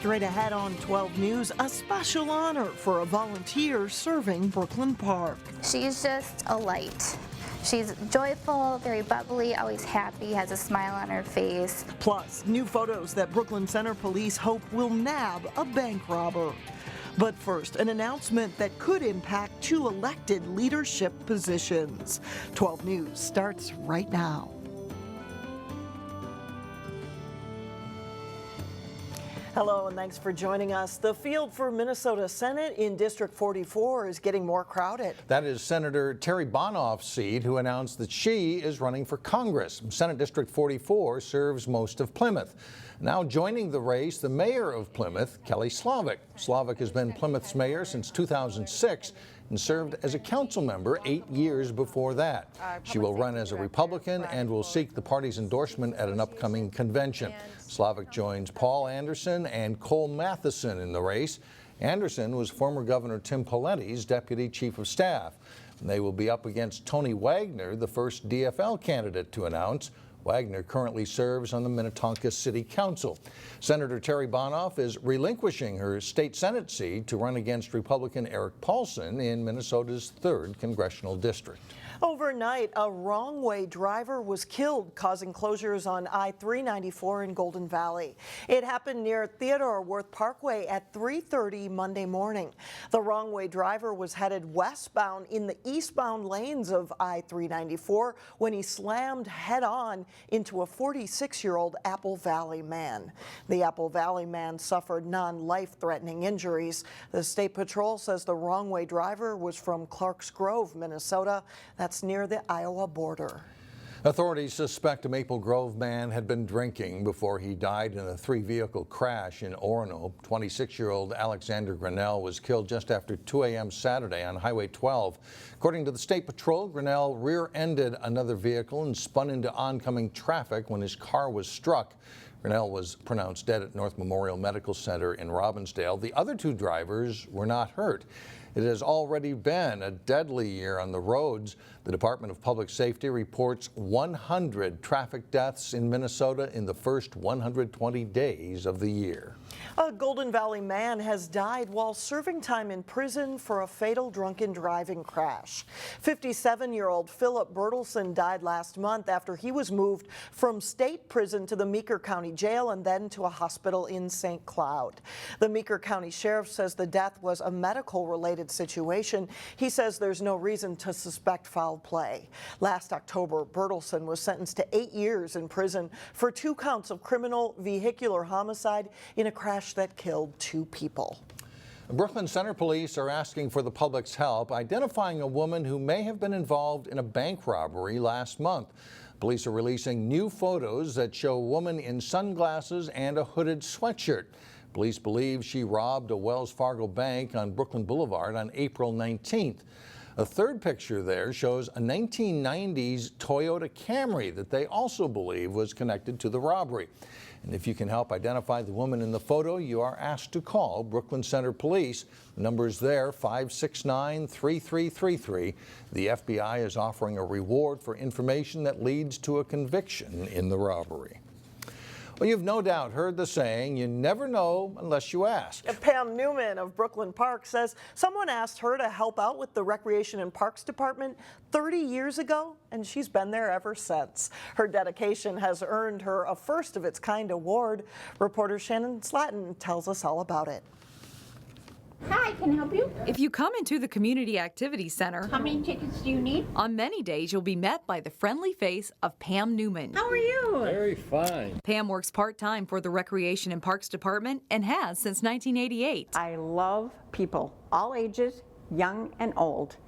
Straight ahead on 12 News, a special honor for a volunteer serving Brooklyn Park. She's just a light. She's joyful, very bubbly, always happy, has a smile on her face. Plus, new photos that Brooklyn Center Police hope will nab a bank robber. But first, an announcement that could impact 2 elected leadership positions. 12 News starts right now. Hello and thanks for joining us. The field for Minnesota Senate in District 44 is getting more crowded. That is Senator Terry Bonoff's seat, who announced that she is running for Congress. Senate District 44 serves most of Plymouth. Now joining the race, the mayor of Plymouth, Kelly Slavik. Slavik has been Plymouth's mayor since 2006 and served as a council member 8 years before that. She will run as a Republican and will seek the party's endorsement at an upcoming convention. Slavik joins Paul Anderson and Cole Matheson in the race. Anderson was former Governor Tim Paletti's deputy chief of staff. And they will be up against Tony Wagner, the first DFL candidate to announce. Wagner currently serves on the Minnetonka City Council. Senator Terry Bonoff is relinquishing her state Senate seat to run against Republican Eric Paulson in Minnesota's 3rd congressional district. Overnight, a wrong-way driver was killed, causing closures on I-394 in Golden Valley. It happened near Theodore Worth Parkway at 3:30 Monday morning. The wrong-way driver was headed westbound in the eastbound lanes of I-394 when he slammed head-on into a 46-year-old Apple Valley man. The Apple Valley man suffered non-life-threatening injuries. The State Patrol says the wrong-way driver was from Clarks Grove, Minnesota. That's near the Iowa border. Authorities suspect a Maple Grove man had been drinking before he died in a 3-vehicle crash in Orono. 26-year-old Alexander Grinnell was killed just after 2 a.m. Saturday on Highway 12. According to the State Patrol, Grinnell rear-ended another vehicle and spun into oncoming traffic when his car was struck. Grinnell was pronounced dead at North Memorial Medical Center in Robbinsdale. The other 2 drivers were not hurt. It has already been a deadly year on the roads. The Department of Public Safety reports 100 traffic deaths in Minnesota in the first 120 days of the year. A Golden Valley man has died while serving time in prison for a fatal drunken driving crash. 57-year-old Philip Bertelson died last month after he was moved from state prison to the Meeker County Jail and then to a hospital in St. Cloud. The Meeker County Sheriff says the death was a medical-related situation. He says there's no reason to suspect foul play. Last October, Bertelson was sentenced to 8 years in prison for 2 counts of criminal vehicular homicide in a crash that killed 2 people. Brooklyn Center Police are asking for the public's help identifying a woman who may have been involved in a bank robbery last month. Police are releasing new photos that show a woman in sunglasses and a hooded sweatshirt. Police believe she robbed a Wells Fargo bank on Brooklyn Boulevard on April 19th. A third picture there shows a 1990s Toyota Camry that they also believe was connected to the robbery. And if you can help identify the woman in the photo, you are asked to call Brooklyn Center Police. The number is there, 569-3333. The FBI is offering a reward for information that leads to a conviction in the robbery. Well, you've no doubt heard the saying, you never know unless you ask. Pam Newman of Brooklyn Park says someone asked her to help out with the Recreation and Parks Department 30 years ago, and she's been there ever since. Her dedication has earned her a first-of-its-kind award. Reporter Shannon Slatton tells us all about it. Hi, can I help you? If you come into the Community Activity Center, How many tickets do you need? on many days you'll be met by the friendly face of Pam Newman. How are you? Very fine. Pam works part-time for the Recreation and Parks Department and has since 1988. I love people, all ages, young and old.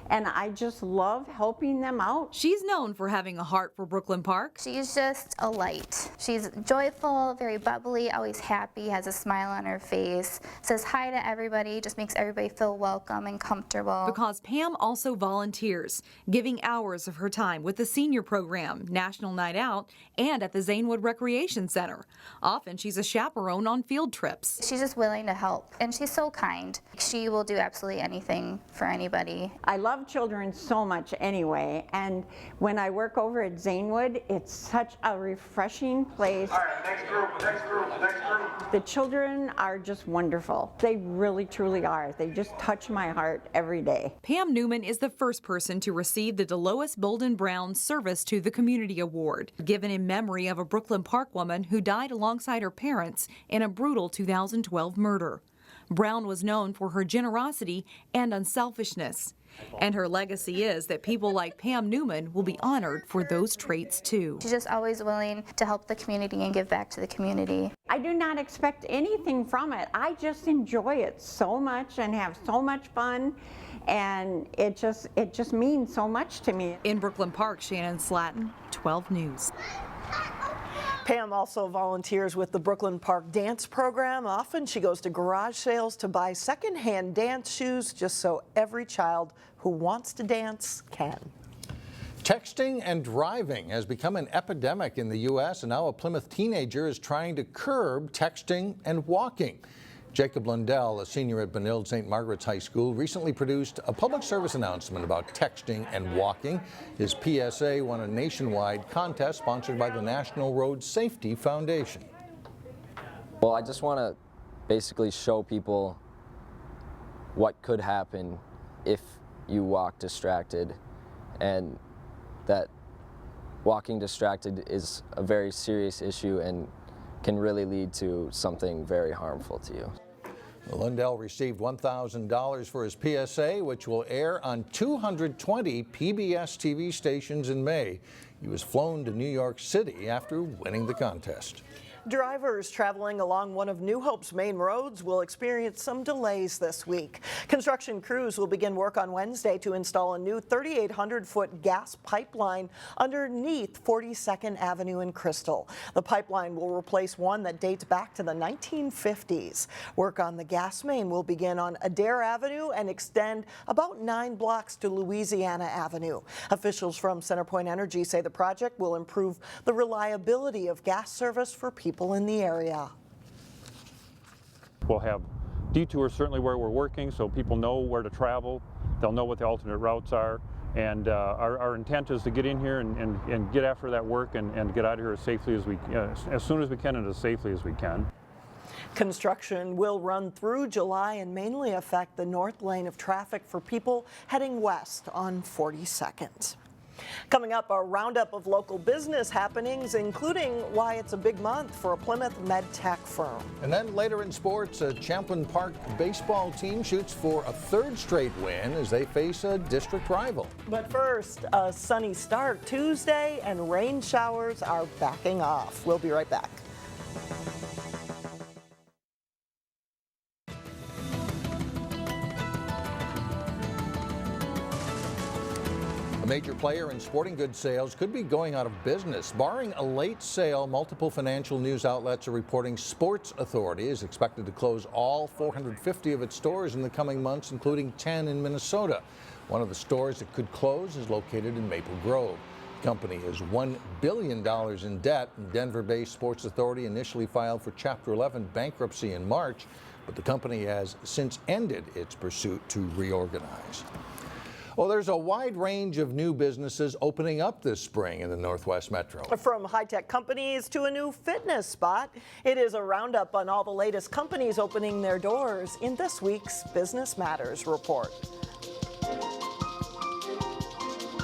And I just love helping them out. She's known for having a heart for Brooklyn Park. She's just a light. She's joyful, very bubbly, always happy, has a smile on her face, says hi to everybody, just makes everybody feel welcome and comfortable. Because Pam also volunteers, giving hours of her time with the senior program, National Night Out, and at the Zanewood Recreation Center. Often she's a chaperone on field trips. She's just willing to help, and she's so kind. She will do absolutely anything for anybody. I love children so much anyway, and when I work over at Zanewood, it's such a refreshing place. All right, next group. The children are just wonderful. They really, truly are. They just touch my heart every day. Pam Newman is the first person to receive the DeLois Bolden Brown Service to the Community Award, given in memory of a Brooklyn Park woman who died alongside her parents in a brutal 2012 murder. Brown was known for her generosity and unselfishness, and her legacy is that people like Pam Newman will be honored for those traits too. She's just always willing to help the community and give back to the community. I do not expect anything from it. I just enjoy it so much and have so much fun, and it just means so much to me. In Brooklyn Park, Shannon Slatton, 12 News. Pam also volunteers with the Brooklyn Park Dance Program. Often she goes to garage sales to buy secondhand dance shoes just so every child who wants to dance can. Texting and driving has become an epidemic in the U.S., and now a Plymouth teenager is trying to curb texting and walking. Jacob Lundell, a senior at Benilde St. Margaret's High School, recently produced a public service announcement about texting and walking. His PSA won a nationwide contest sponsored by the National Road Safety Foundation. Well, I just want to basically show people what could happen if you walk distracted, and that walking distracted is a very serious issue and can really lead to something very harmful to you. Lundell received $1,000 for his PSA, which will air on 220 PBS TV stations in May. He was flown to New York City after winning the contest. Drivers traveling along one of New Hope's main roads will experience some delays this week. Construction crews will begin work on Wednesday to install a new 3,800-foot gas pipeline underneath 42nd Avenue in Crystal. The pipeline will replace one that dates back to the 1950s. Work on the gas main will begin on Adair Avenue and extend about 9 blocks to Louisiana Avenue. Officials from CenterPoint Energy say the project will improve the reliability of gas service for people in the area. We'll have detours certainly where we're working, so people know where to travel. They'll know what the alternate routes are, and our intent is to get in here and get after that work and get out of here as safely as as soon as we can and as safely as we can. Construction will run through July and mainly affect the north lane of traffic for people heading west on 42nd. Coming up, a roundup of local business happenings, including why it's a big month for a Plymouth med tech firm. And then later in sports, a Champlin Park baseball team shoots for a third straight win as they face a district rival. But first, a sunny start Tuesday and rain showers are backing off. We'll be right back. A major player in sporting goods sales could be going out of business. Barring a late sale, multiple financial news outlets are reporting Sports Authority is expected to close all 450 of its stores in the coming months, including 10 in Minnesota. One of the stores that could close is located in Maple Grove. The company is $1 billion in debt. Denver-based Sports Authority initially filed for Chapter 11 bankruptcy in March, but the company has since ended its pursuit to reorganize. Well, there's a wide range of new businesses opening up this spring in the Northwest Metro. From high-tech companies to a new fitness spot, it is a roundup on all the latest companies opening their doors in this week's Business Matters report.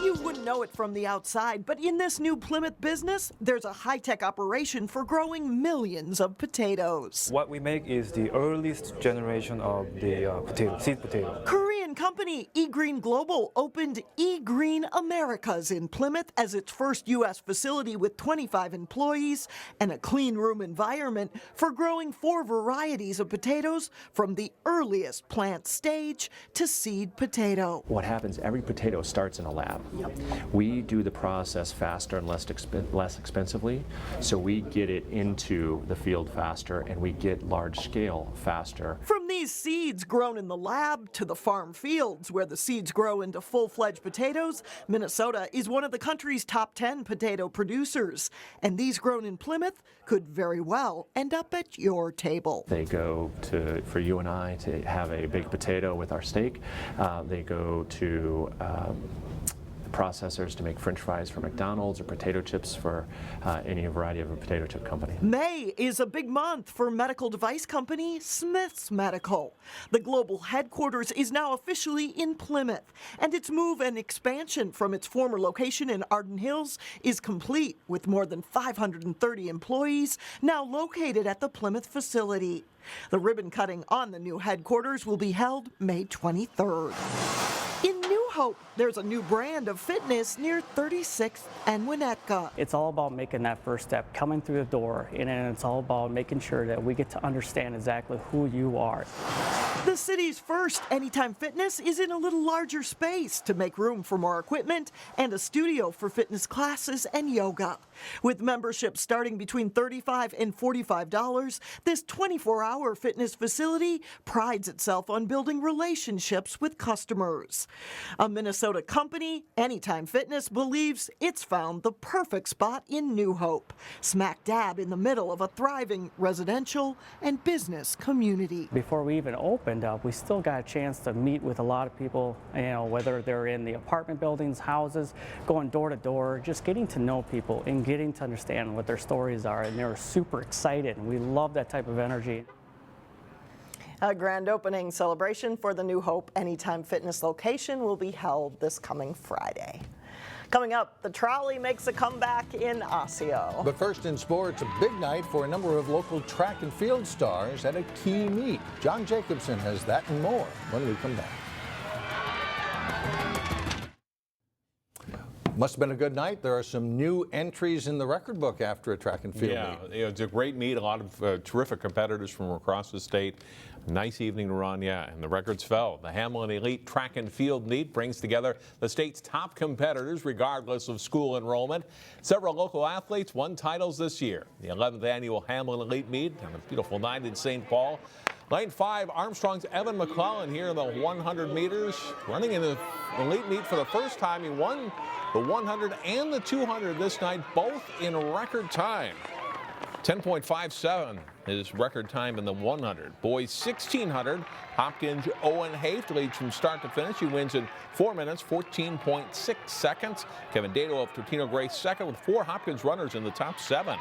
You wouldn't know it from the outside, but in this new Plymouth business, there's a high-tech operation for growing millions of potatoes. What we make is the earliest generation of the seed potato. Korean company eGreen Global opened eGreen Americas in Plymouth as its first U.S. facility with 25 employees and a clean room environment for growing 4 varieties of potatoes from the earliest plant stage to seed potato. What happens, every potato starts in a lab. We do the process faster and less expensively, so we get it into the field faster and we get large scale faster. From these seeds grown in the lab to the farm fields where the seeds grow into full-fledged potatoes, Minnesota is one of the country's top 10 potato producers. And these grown in Plymouth could very well end up at your table. They go to, for you and I to have a baked potato with our steak. They go to processors to make French fries for McDonald's or potato chips for any variety of a potato chip company. May is a big month for medical device company Smith's Medical. The global headquarters is now officially in Plymouth, and its move and expansion from its former location in Arden Hills is complete, with more than 530 employees now located at the Plymouth facility. The ribbon cutting on the new headquarters will be held May 23rd. In New Hope, there's a new brand of fitness near 36th and Winnetka. It's all about making that first step, coming through the door, and it's all about making sure that we get to understand exactly who you are. The city's first Anytime Fitness is in a little larger space to make room for more equipment and a studio for fitness classes and yoga. With memberships starting between $35 and $45, this 24-hour fitness facility prides itself on building relationships with customers. A Minnesota company, Anytime Fitness, believes it's found the perfect spot in New Hope, smack dab in the middle of a thriving residential and business community. Before we even opened up, we still got a chance to meet with a lot of people, whether they're in the apartment buildings, houses, going door to door, just getting to know people and getting to understand what their stories are, and they're super excited, and we love that type of energy. A grand opening celebration for the New Hope Anytime Fitness location will be held this coming Friday. Coming up, the trolley makes a comeback in Osseo. But first in sports, a big night for a number of local track and field stars at a key meet. John Jacobson has that and more when we come back. Must have been a good night. There are some new entries in the record book after a track and field meet. Yeah, it's a great meet. A lot of terrific competitors from across the state. Nice evening to run, and the records fell. The Hamline Elite Track and Field Meet brings together the state's top competitors regardless of school enrollment. Several local athletes won titles this year. The 11th annual Hamline Elite Meet on a beautiful night in St. Paul. Lane 5, Armstrong's Evan McClellan here in the 100 meters. Running in the Elite Meet for the first time. He won the 100 and the 200 this night, both in record time. 10.57 is record time in the 100. Boys 1600. Hopkins Owen Haft leads from start to finish. He wins in 4 minutes 14.6 seconds. Kevin Dado of Totino Grace second with 4 Hopkins runners in the top 7.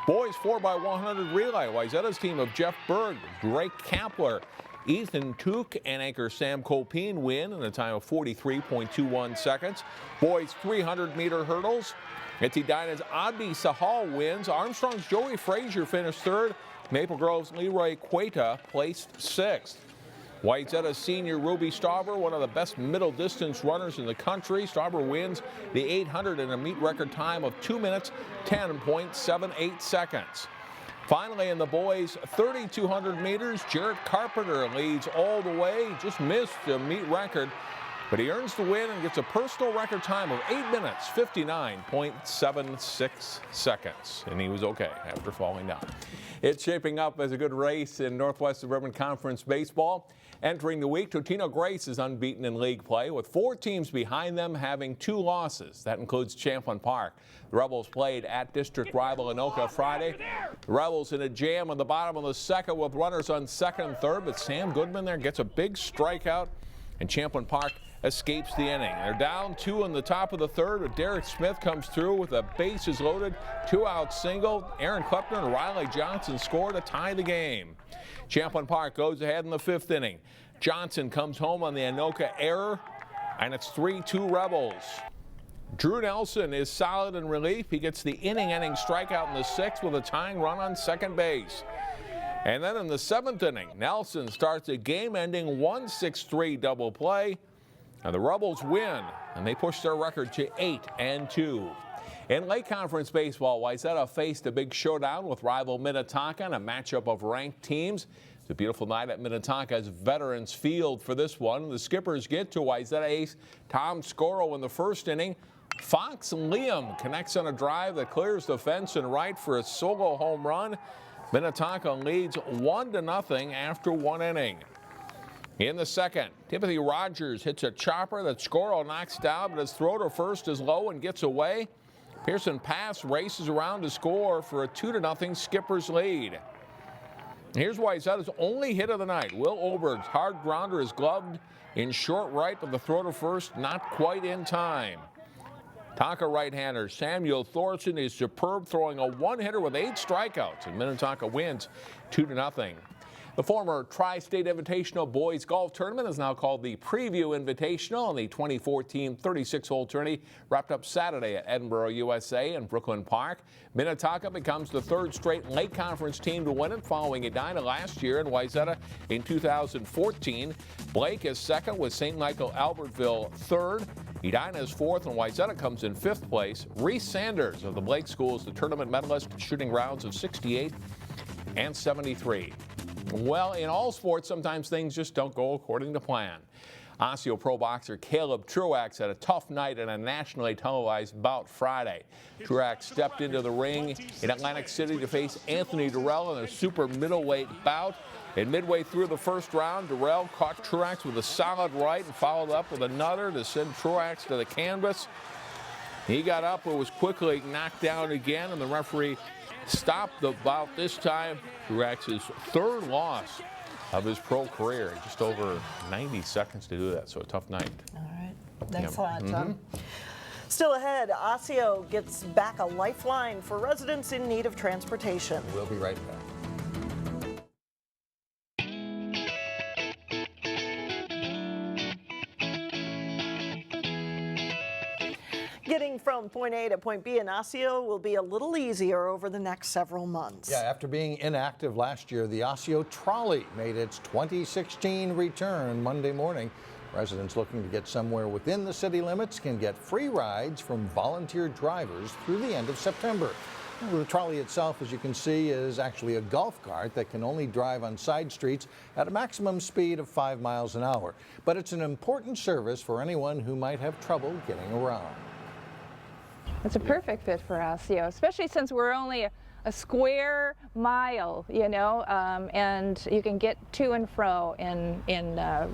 Boys 4x100 relay. Wayzata's team of Jeff Berg, Drake Kampler, Ethan Took, and anchor Sam Copine win in a time of 43.21 seconds. Boys 300-meter hurdles. Etidina's Abdi Sahal wins. Armstrong's Joey Frazier finished 3rd. Maple Grove's Leroy Cueta placed 6th. Wayzata's senior Ruby Stauber, one of the best middle distance runners in the country. Stauber wins the 800 in a meet record time of 2 minutes 10.78 seconds. Finally, in the boys 3,200 meters, Jarrett Carpenter leads all the way. Just missed the meet record, but he earns the win and gets a personal record time of 8 minutes 59.76 seconds. And he was okay after falling down. It's shaping up as a good race in Northwest Suburban Conference baseball. Entering the week, Totino Grace is unbeaten in league play, with 4 teams behind them having 2 losses. That includes Champlin Park. The Rebels played at district rival Anoka Friday. The Rebels in a jam on the bottom of the second with runners on second and third, but Sam Goodman there gets a big strikeout, and Champlin Park escapes the inning. They're down 2 in the top of the third, but Derek Smith comes through with a bases loaded 2-out single. Aaron Klepner and Riley Johnson score to tie the game. Champlin Park goes ahead in the 5th inning. Johnson comes home on the Anoka error, and it's 3-2 Rebels. Drew Nelson is solid in relief. He gets the inning-ending strikeout in the 6th with a tying run on second base. And then in the 7th inning, Nelson starts a game-ending 1-6-3 double play. And the Rebels win, and they push their record to 8-2. In Lake Conference baseball, Wayzata faced a big showdown with rival Minnetonka in a matchup of ranked teams. It's a beautiful night at Minnetonka's Veterans Field for this one. The Skippers get to Wayzata ace Tom Scoro in the first inning. Fox Liam connects on a drive that clears the fence and right for a solo home run. Minnetonka leads 1-0 after 1 inning. In the second, Timothy Rogers hits a chopper that Scoro knocks down, but his throw to first is low and gets away. Pearson Pass races around to score for a 2-0 Skippers lead. Here's Wayzata's only hit of the night. Will Oberg's hard grounder is gloved in short right, but the throw to first not quite in time. Tonka right-hander Samuel Thorson is superb, throwing a one-hitter with 8 strikeouts, and Minnetonka wins 2-0. The former Tri-State Invitational Boys Golf Tournament is now called the Preview Invitational, and the 2014 36-hole tourney wrapped up Saturday at Edinburgh, USA and Brooklyn Park. Minnetonka becomes the 3rd straight Lake Conference team to win it, following Edina last year and Wayzata in 2014. Blake is 2nd with St. Michael Albertville 3rd. Edina is 4th, and Wayzata comes in 5th place. Reese Sanders of the Blake School is the tournament medalist, shooting rounds of 68 and 73. Well, in all sports, sometimes things just don't go according to plan. Osseo pro boxer Caleb Truax had a tough night in a nationally televised bout Friday. Truax stepped into the ring in Atlantic City to face Anthony Durrell in a super middleweight bout. And midway through the first round, Durrell caught Truax with a solid right and followed up with another to send Truax to the canvas. He got up but was quickly knocked down again, and the referee stopped the bout this time. Truax's 3rd loss of his pro career. Just over 90 seconds to do that, so a tough night. All right. Thanks a lot, Tom. Still ahead, Osseo gets back a lifeline for residents in need of transportation. We'll be right back. Getting from point A to point B in Osseo will be a little easier over the next several months. Yeah, after being inactive last year, the Osseo Trolley made its 2016 return Monday morning. Residents looking to get somewhere within the city limits can get free rides from volunteer drivers through the end of September. The trolley itself, as you can see, is actually a golf cart that can only drive on side streets at a maximum speed of 5 miles an hour. But it's an important service for anyone who might have trouble getting around. It's a perfect fit for Osseo, especially since we're only a square mile, you know, and you can get to and fro in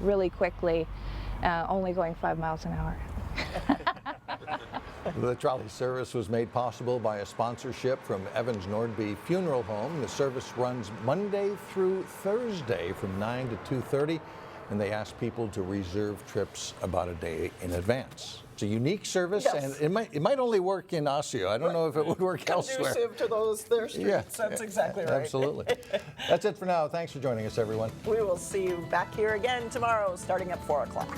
really quickly, only going 5 miles an hour. The trolley service was made possible by a sponsorship from Evans Nordby Funeral Home. The service runs Monday through Thursday from 9 to 2:30, and they ask people to reserve trips about a day in advance. It's a unique service, Yes. and it might only work in Osseo. I don't know if it would work elsewhere. Conducive to their streets. Yeah, That's exactly right. Absolutely. That's it for now. Thanks for joining us, everyone. We will see you back here again tomorrow starting at 4 o'clock.